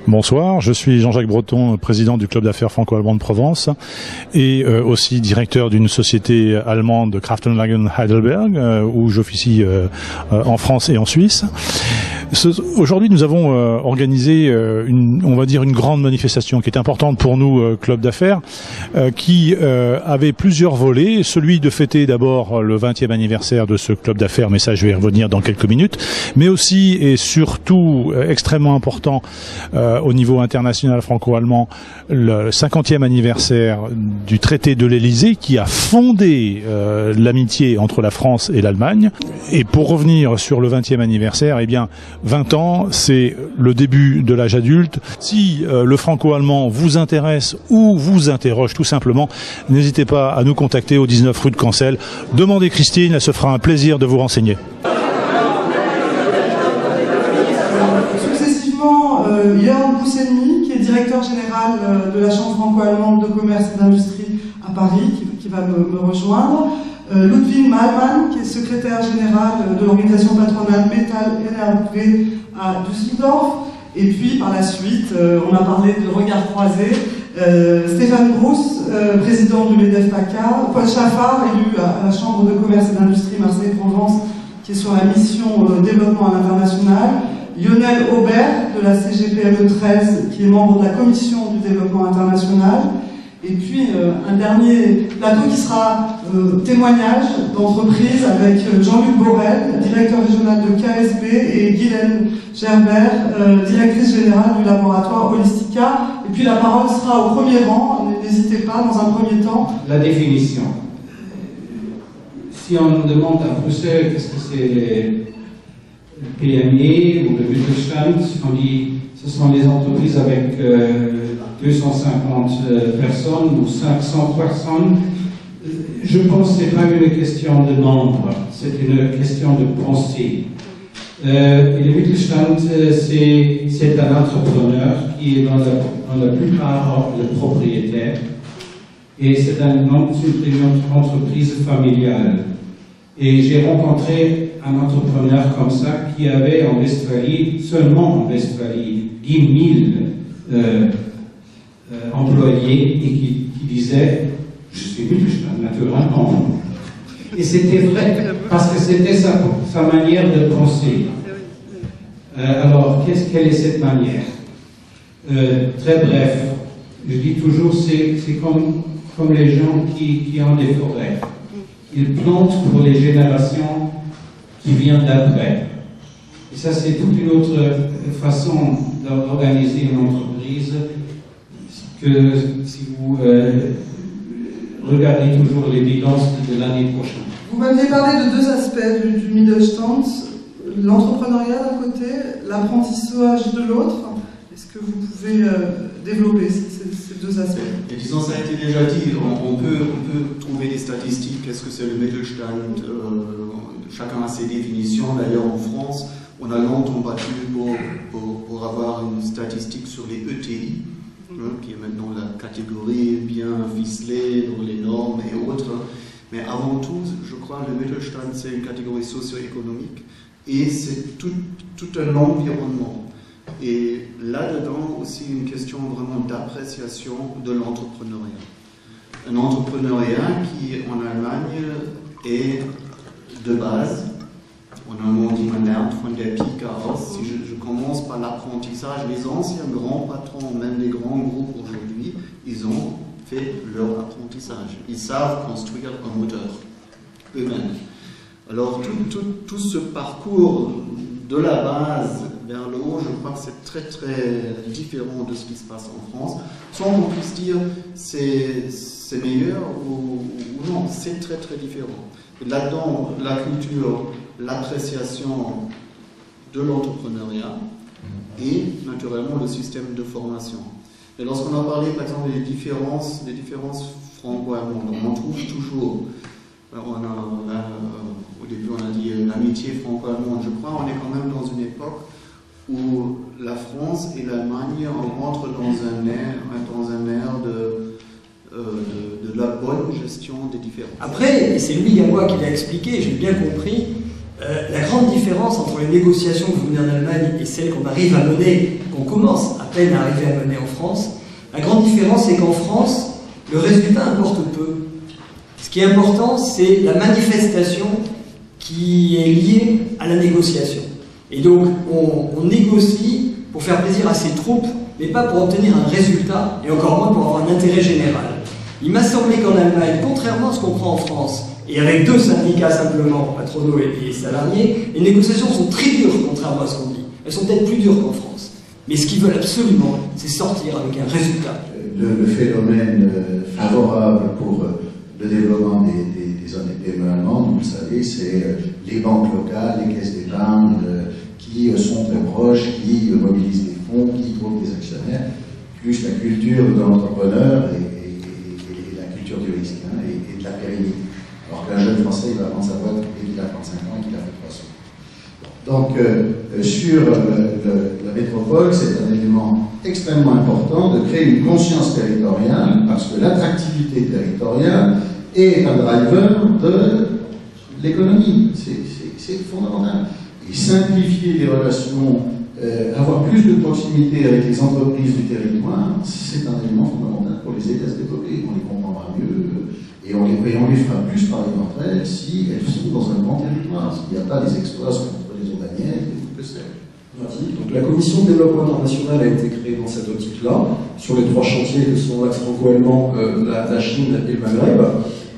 Bonsoir, je suis Jean-Jacques Breton, président du club d'affaires franco-allemand de Provence et aussi directeur d'une société allemande, Kraftenlagen Heidelberg, où j'officie en France et en Suisse. Aujourd'hui, nous avons organisé on va dire une grande manifestation qui est importante pour nous, club d'affaires, qui avait plusieurs volets. Celui de fêter d'abord le 20e anniversaire de ce club d'affaires, mais ça je vais y revenir dans quelques minutes, mais aussi et surtout extrêmement important au niveau international franco-allemand, le 50e anniversaire du traité de l'Élysée qui a fondé l'amitié entre la France et l'Allemagne. Et pour revenir sur le 20e anniversaire, eh bien 20 ans, c'est le début de l'âge adulte. Si le franco-allemand vous intéresse ou vous interroge tout simplement, n'hésitez pas à nous contacter au 19 rue de Cancel. Demandez Christine, elle se fera un plaisir de vous renseigner. Successivement, Jörn Boussenny, qui est directeur général de la Chambre franco-allemande de commerce et d'industrie à Paris, qui va me rejoindre. Ludwig Malmann, qui est secrétaire général de l'organisation patronale Metall NRW à Düsseldorf. Et puis, par la suite, on a parlé de regard croisé. Stéphane Brousse, président du MEDEF-PACA. Paul Chaffard, élu à la Chambre de commerce et d'industrie Marseille-Provence, qui est sur la mission développement à l'international. Lionel Aubert, de la CGPME 13, qui est membre de la commission du développement international. Et puis un dernier plateau qui sera témoignage d'entreprise avec Jean-Luc Borel, directeur régional de KSB, et Guylaine Gerber, directrice générale du laboratoire Holistica. Et puis la parole sera au premier rang, n'hésitez pas dans un premier temps. La définition. Si on demande à Bruxelles qu'est-ce que c'est les PME ou le Mittelstand, on dit ce sont les entreprises avec 250 personnes ou 500 personnes. Je pense que ce n'est pas une question de nombre, c'est une question de pensée. Et le Mittelstand, c'est un entrepreneur qui est dans la plupart le propriétaire. Et c'est une entreprise familiale. Et j'ai rencontré un entrepreneur comme ça qui avait en Westphalie, seulement en Westphalie, 10 000 employés et qui disait « Je suis Mittelstand, naturellement ». Et c'était vrai, parce que c'était sa manière de penser. Alors, quelle est cette manière? Très bref, je dis toujours, c'est comme les gens qui ont des forêts. Ils plantent pour les générations qui viennent d'après. Et ça, c'est toute une autre façon d'organiser une entreprise que si vous regardez toujours les bilances de l'année prochaine. Vous m'aviez parlé de deux aspects du Mittelstand, l'entrepreneuriat d'un côté, l'apprentissage de l'autre. Est-ce que vous pouvez développer ces deux aspects? Et disons, ça a été déjà dit, on peut trouver des statistiques, qu'est-ce que c'est le Mittelstand, chacun a ses définitions. D'ailleurs en France, on a longtemps battu pour avoir une statistique sur les ETI, qui est maintenant la catégorie bien ficelée dans les normes et autres. Mais avant tout, je crois, le Mittelstand, c'est une catégorie socio-économique et c'est tout un environnement. Et là-dedans aussi une question vraiment d'appréciation de l'entrepreneuriat. Un entrepreneuriat qui en Allemagne est de base, en allemand dit man lernt von der Pike aus. Si je commence par l'apprentissage, les anciens grands patrons, même les grands groupes aujourd'hui, ils ont fait leur apprentissage. Ils savent construire un moteur eux-mêmes. Alors tout ce parcours de la base vers le haut, je crois que c'est très très différent de ce qui se passe en France. Sans qu'on puisse dire c'est meilleur ou non, c'est très très différent. Et là-dedans, la culture, l'appréciation de l'entrepreneuriat et naturellement le système de formation. Et lorsqu'on a parlé par exemple des différences franco-allemandes, on en trouve toujours. Alors au début on a dit l'amitié franco-allemande. Je crois qu'on est quand même dans une époque où la France et l'Allemagne rentrent dans un ère de la bonne gestion des différences. Après, et c'est Louis Gallois qui l'a expliqué, j'ai bien compris, la grande différence entre les négociations que vous menez en Allemagne et celles qu'on arrive à mener qu'on commence à peine à arriver à mener en France. La grande différence, c'est qu'en France, le résultat importe peu. Ce qui est important, c'est la manifestation qui est liée à la négociation. Et donc, on négocie pour faire plaisir à ses troupes, mais pas pour obtenir un résultat, et encore moins pour avoir un intérêt général. Il m'a semblé qu'en Allemagne, contrairement à ce qu'on prend en France, et avec 2 syndicats simplement, patronaux et salariés, les négociations sont très dures, contrairement à ce qu'on dit. Elles sont peut-être plus dures qu'en France. Mais ce qu'ils veulent absolument, c'est sortir avec un résultat. Le phénomène favorable pour le développement des zones PME allemandes, vous le savez, c'est les banques locales, les caisses d'épargne qui sont très proches, qui mobilisent des fonds, qui trouvent des actionnaires, plus la culture de l'entrepreneur et la culture du risque et de la pérennité. Alors qu'un jeune Français, il va vendre sa boîte dès qu'il a 35 ans et qu'il a fait 3 sous. Donc, sur la métropole, c'est un élément extrêmement important de créer une conscience territoriale, parce que l'attractivité territoriale est un driver de l'économie. C'est fondamental. Et simplifier les relations, avoir plus de proximité avec les entreprises du territoire, c'est un élément fondamental pour les aider à se développer. On les comprendra mieux et on les fera plus travailler entre elles si elles sont dans un grand territoire. S'il n'y a pas des exploits contre les Aubagnettes, que sais-je. Donc la commission de développement international a été créée dans cette optique-là, sur les 3 chantiers que sont l'axe franco-allemand, la Chine et le Maghreb.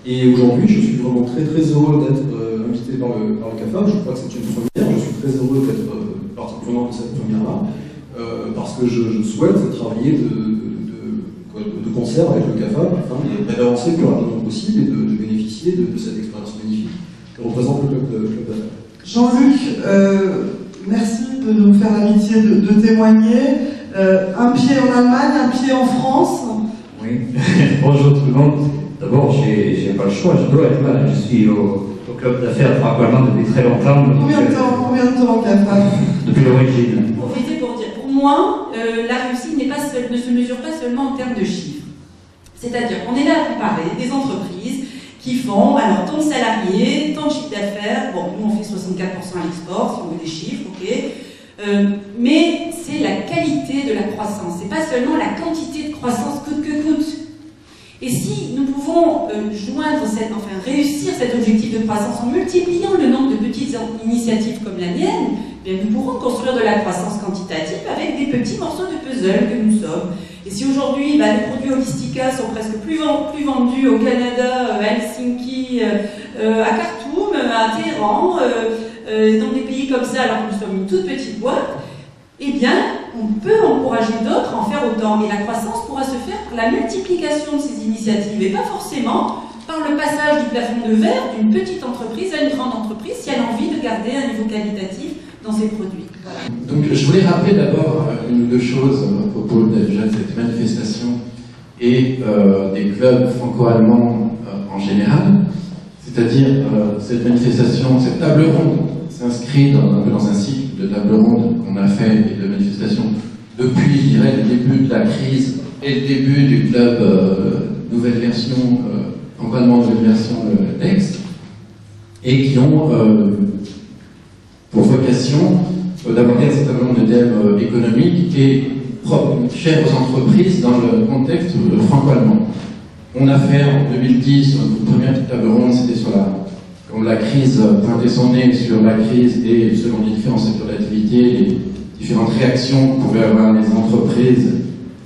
Et aujourd'hui, je suis vraiment très très heureux d'être invité par le CAFA. Je crois que c'est une première. Je suis très heureux d'être partie prenante de cette première-là, parce que je souhaite travailler de concert avec le CAFA afin d'avancer le plus rapidement possible et de bénéficier de cette expérience magnifique que représente le club d'affaires. Jean-Luc, merci de nous faire l'amitié de témoigner. Un pied en Allemagne, un pied en France. Oui, bonjour tout le monde. D'abord, j'ai pas le choix, je dois être là. Je suis au club d'affaires franco-allemand depuis très longtemps. Combien de temps, CAFA? Depuis l'origine. Profitez pour dire, pour moi, la réussite ne se mesure pas seulement en termes de chiffres. C'est-à-dire qu'on est là à comparer des entreprises qui font, alors, tant de salariés, tant de chiffre d'affaires. Bon, nous, on fait 64% à l'export, si on veut des chiffres, ok. Mais c'est la qualité de la croissance. C'est pas seulement la quantité de croissance coûte que coûte. Et si nous pouvons réussir cet objectif de croissance en multipliant le nombre de petites initiatives comme la mienne, bien nous pourrons construire de la croissance quantitative avec des petits morceaux de puzzle que nous sommes. Et si aujourd'hui, les produits Holistica sont presque plus vendus au Canada, à Helsinki, à Khartoum, à Téhéran, dans des pays comme ça, alors que nous sommes une toute petite boîte, eh bien, on peut encourager d'autres à en faire autant. Et la croissance pourra se faire par la multiplication de ces initiatives et pas forcément par le passage du plafond de verre d'une petite entreprise à une grande entreprise si elle a envie de garder un niveau qualitatif dans ses produits. Voilà. Donc je voulais rappeler d'abord une ou deux choses à propos de cette manifestation et des clubs franco-allemands en général. C'est-à-dire cette manifestation, cette table ronde s'inscrit un peu dans un cycle de table ronde qu'on a fait et de manifestation depuis, je dirais, le début de la crise et le début du club nouvelle version, franco-allemand nouvelle version TEX, et qui ont pour vocation d'aborder un certain nombre de thèmes économiques et chers aux entreprises dans le contexte franco-allemand. On a fait en 2010 notre première petite table ronde, c'était sur quand la crise pointait son nez sur la crise et selon les différents secteurs d'activité, les différentes réactions que pouvaient avoir les entreprises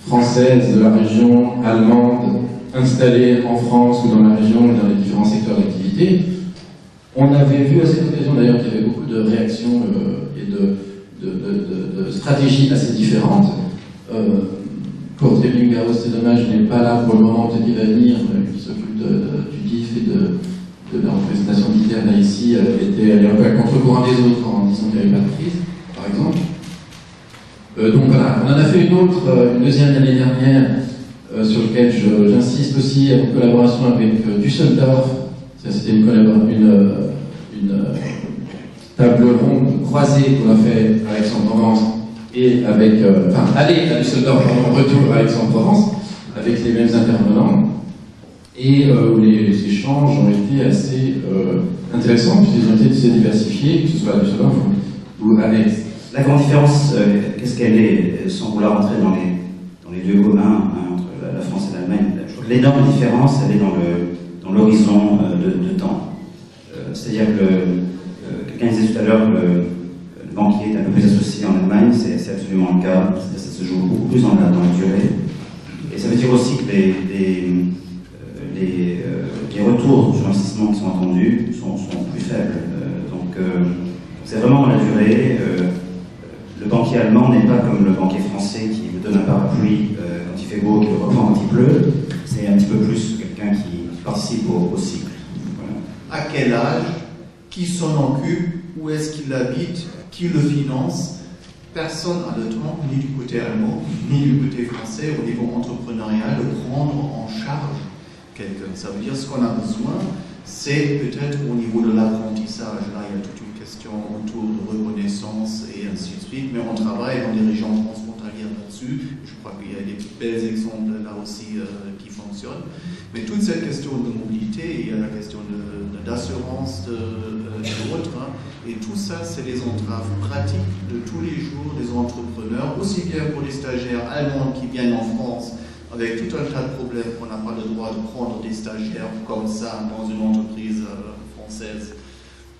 françaises de la région, allemandes, installées en France ou dans la région ou dans les différents secteurs d'activité. On avait vu à cette occasion d'ailleurs qu'il y avait beaucoup de réactions et de stratégies assez différentes. Kurt Ebbinghaus, c'est dommage, n'est pas là pour le moment, peut-être qu'il va venir, qui s'occupe du DIF et de la représentation d'ITER ici, était allé un peu à contre-courant des autres en disant qu'il n'y avait pas de crise, par exemple. Donc voilà, on en a fait une deuxième l'année dernière, sur laquelle j'insiste aussi en collaboration avec Düsseldorf. Ça, c'était une table ronde croisée qu'on a fait à Aix-en-Provence et avec, aller à Düsseldorf en retour à Aix-en-Provence avec les mêmes intervenants et où les échanges ont été assez intéressants puisqu'ils ont été assez diversifiés, que ce soit à Düsseldorf ou à Aix. La grande différence, qu'est-ce qu'elle est, sans vouloir entrer dans les lieux communs entre la France et l'Allemagne, l'énorme différence, elle est dans l'horizon de temps. C'est-à-dire que quelqu'un disait tout à l'heure que le banquier est un peu plus associé en Allemagne, c'est absolument le cas, ça se joue beaucoup plus dans la durée. Et ça veut dire aussi que les retours sur l'investissement qui sont attendus sont plus faibles. Donc c'est vraiment dans la durée. Le banquier allemand n'est pas comme le banquier français qui vous donne un parapluie quand il fait beau, qui le reprend quand il pleut. C'est un petit peu plus quelqu'un qui participe au cycle. Voilà. À quel âge? Qui s'en occupe? Où est-ce qu'il habite? Qui le finance? Personne n'a le temps, ni du côté allemand, ni du côté français, au niveau entrepreneurial, de prendre en charge quelqu'un. Ça veut dire ce qu'on a besoin, c'est peut-être au niveau de l'apprentissage. Là, il y a toute une question autour de reconnaissance et ainsi de suite, mais on travaille dans des régions transfrontalières là-dessus. Je crois qu'il y a des belles exemples là aussi qui fonctionnent. Mais toute cette question de mobilité, il y a la question d'assurance et autres, hein, et tout ça, c'est les entraves pratiques de tous les jours des entrepreneurs, aussi bien pour les stagiaires allemands qui viennent en France avec tout un tas de problèmes qu'on n'a pas le droit de prendre des stagiaires comme ça dans une entreprise française.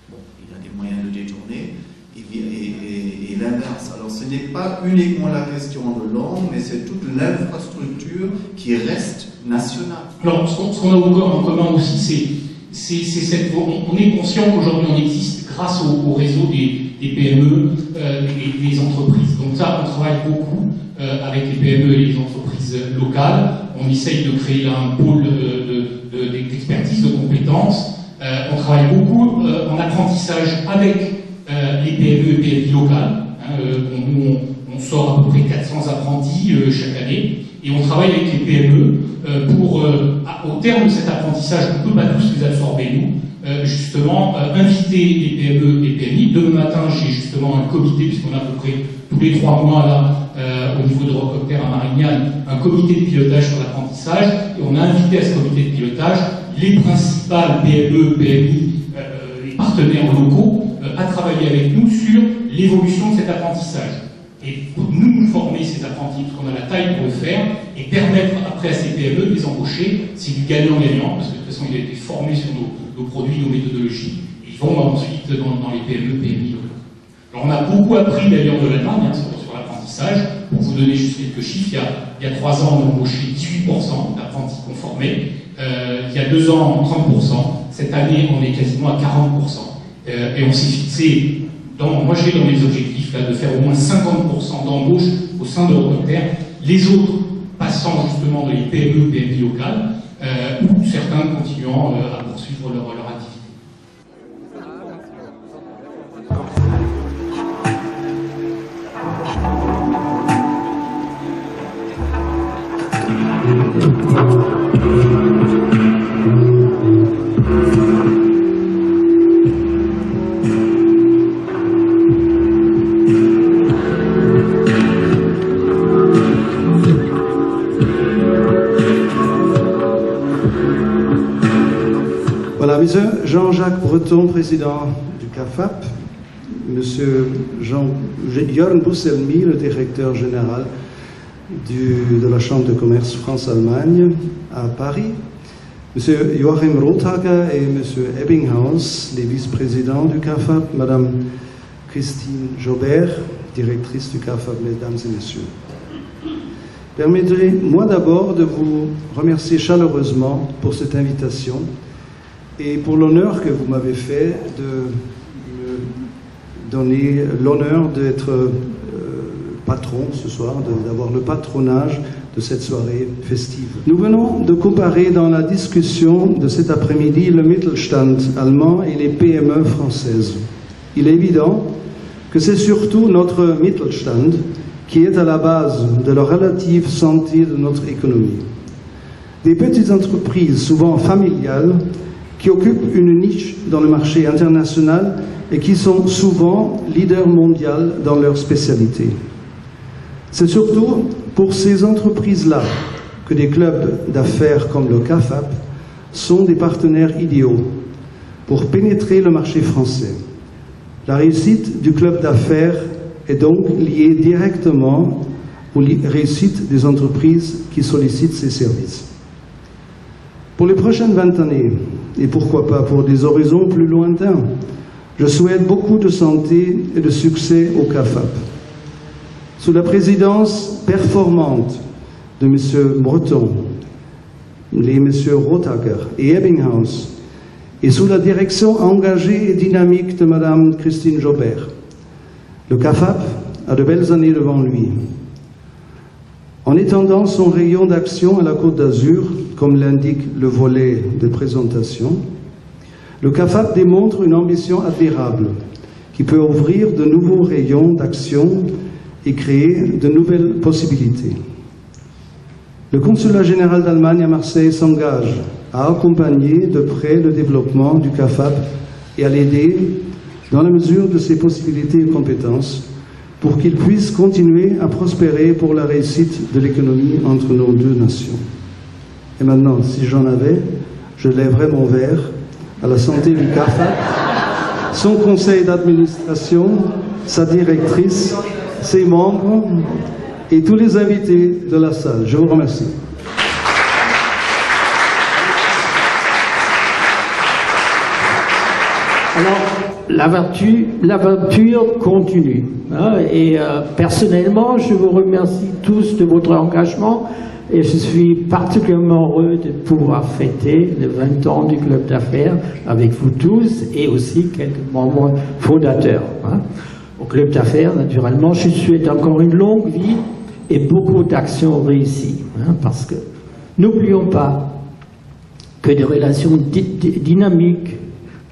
Bon, il y a des moyens de détourner. Et l'inverse. Alors ce n'est pas uniquement la question de langue, mais c'est toute l'infrastructure qui reste nationale. Alors ce qu'on a en commun aussi, on est conscient qu'aujourd'hui on existe grâce au réseau des PME et des entreprises. Donc ça, on travaille beaucoup avec les PME et les entreprises locales. On essaye de créer un pôle d'expertise, de compétences. On travaille beaucoup en apprentissage avec les PME et PMI locales. On sort à peu près 400 apprentis chaque année et on travaille avec les PME pour, au terme de cet apprentissage, on ne peut pas tous les absorber nous, justement inviter les PME et PMI. Demain matin, j'ai justement un comité, puisqu'on a à peu près tous les 3 mois là, au niveau de Rocopter à Marignane, un comité de pilotage sur l'apprentissage, et on a invité à ce comité de pilotage les principales PME, PMI, les partenaires locaux, à travailler avec nous sur l'évolution de cet apprentissage. Et pour nous former ces apprentis, parce qu'on a la taille pour le faire, et permettre après à ces PME de les embaucher, c'est du gagnant-gagnant, parce que de toute façon, il a été formé sur nos produits, nos méthodologies, et ils vont ensuite dans les PME, PMI. Alors on a beaucoup appris d'ailleurs de l'Allemagne sur l'apprentissage. Pour vous donner juste quelques chiffres, il y a 3 ans, on a embauché 18% d'apprentis qu'on formait. Il y a 2 ans, 30%. Cette année, on est quasiment à 40%. Et on s'est fixé, moi j'ai dans mes objectifs là, de faire au moins 50% d'embauche au sein de Rocopter, les autres passant justement dans les PME, PMI locales, ou certains continuant à poursuivre leur activité. Voilà, Monsieur Jean-Jacques Breton, président du CAFAP, Monsieur Jörn Busselmi, le directeur général de la Chambre de commerce France-Allemagne à Paris, Monsieur Joachim Rothager et Monsieur Ebbinghaus, les vice-présidents du CAFAP, Madame Christine Jobert, directrice du CAFAP, mesdames et messieurs. Permettez-moi d'abord de vous remercier chaleureusement pour cette invitation et pour l'honneur que vous m'avez fait de me donner l'honneur d'être patron ce soir, d'avoir le patronage de cette soirée festive. Nous venons de comparer dans la discussion de cet après-midi le Mittelstand allemand et les PME françaises. Il est évident que c'est surtout notre Mittelstand qui est à la base de la relative santé de notre économie. Des petites entreprises, souvent familiales, qui occupent une niche dans le marché international et qui sont souvent leaders mondiaux dans leur spécialité. C'est surtout pour ces entreprises-là que des clubs d'affaires comme le CAFAP sont des partenaires idéaux pour pénétrer le marché français. La réussite du club d'affaires est donc lié directement aux réussites des entreprises qui sollicitent ces services. Pour les prochaines 20 années, et pourquoi pas pour des horizons plus lointains, je souhaite beaucoup de santé et de succès au CAFAP. Sous la présidence performante de M. Breton, les M. Rothacker et Ebbinghaus, et sous la direction engagée et dynamique de Mme Christine Jobert, le CAFAP a de belles années devant lui. En étendant son rayon d'action à la Côte d'Azur, comme l'indique le volet de présentation, le CAFAP démontre une ambition admirable qui peut ouvrir de nouveaux rayons d'action et créer de nouvelles possibilités. Le consulat général d'Allemagne à Marseille s'engage à accompagner de près le développement du CAFAP et à l'aider dans la mesure de ses possibilités et compétences pour qu'il puisse continuer à prospérer pour la réussite de l'économie entre nos deux nations. Et maintenant, si j'en avais, je lèverais mon verre à la santé du CAFAP, son conseil d'administration, sa directrice, ses membres et tous les invités de la salle. Je vous remercie. Alors, l'aventure continue. Hein, et personnellement, je vous remercie tous de votre engagement et je suis particulièrement heureux de pouvoir fêter les 20 ans du Club d'affaires avec vous tous et aussi quelques membres fondateurs. Hein. Au Club d'affaires, naturellement, je souhaite encore une longue vie et beaucoup d'actions réussies. Hein, parce que n'oublions pas que des relations dynamiques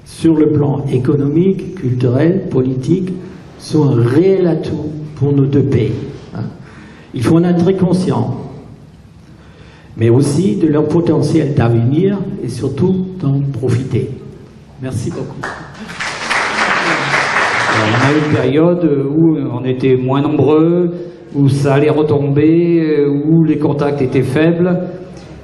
sur le plan économique, culturel, politique, sont un réel atout pour nos deux pays. Hein. Il faut en être très conscient, mais aussi de leur potentiel d'avenir et surtout d'en profiter. Merci beaucoup. On a eu une période où on était moins nombreux, où ça allait retomber, où les contacts étaient faibles.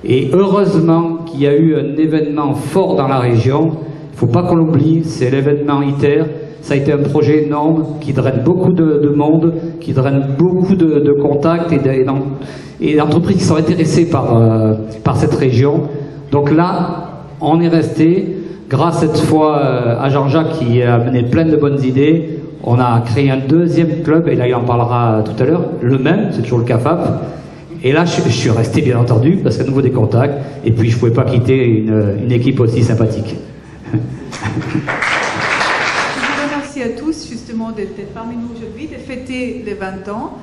Et heureusement qu'il y a eu un événement fort dans la région. Il ne faut pas qu'on l'oublie, c'est l'événement ITER. Ça a été un projet énorme qui draine beaucoup de monde, qui draine beaucoup de contacts et d'entreprises qui sont intéressées par cette région. Donc là, on est resté, grâce cette fois à Jean-Jacques qui a mené plein de bonnes idées, on a créé un deuxième club, et là il en parlera tout à l'heure, le même, c'est toujours le CAFAP. Et là, je suis resté bien entendu, parce qu'à nouveau des contacts, et puis je ne pouvais pas quitter une équipe aussi sympathique. Je vous remercie à tous justement d'être parmi nous aujourd'hui, de fêter les 20 ans.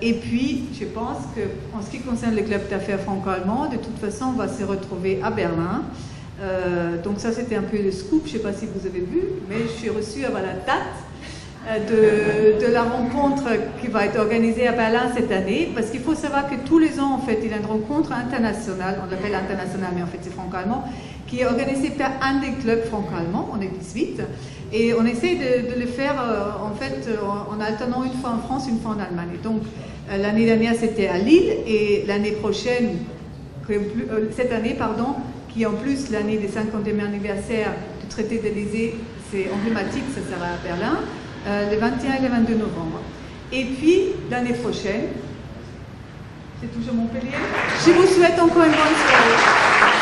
Et puis, je pense qu'en ce qui concerne le club d'affaires franco-allemand, de toute façon, on va se retrouver à Berlin. Donc ça, c'était un peu le scoop, je ne sais pas si vous avez vu, mais je suis reçue avant la date de la rencontre qui va être organisée à Berlin cette année, parce qu'il faut savoir que tous les ans, en fait, il y a une rencontre internationale, on l'appelle internationale, mais en fait c'est franco-allemand, qui est organisée par un des clubs franco-allemands, on est 18, et on essaie de le faire en fait en alternant une fois en France, une fois en Allemagne. Et donc l'année dernière c'était à Lille, et l'année prochaine, cette année pardon, qui est en plus l'année des 50e anniversaire du traité d'Élysée, c'est emblématique, ça sera à Berlin, le 21 et le 22 novembre. Et puis l'année prochaine, c'est toujours Montpellier. Je vous souhaite encore une bonne soirée.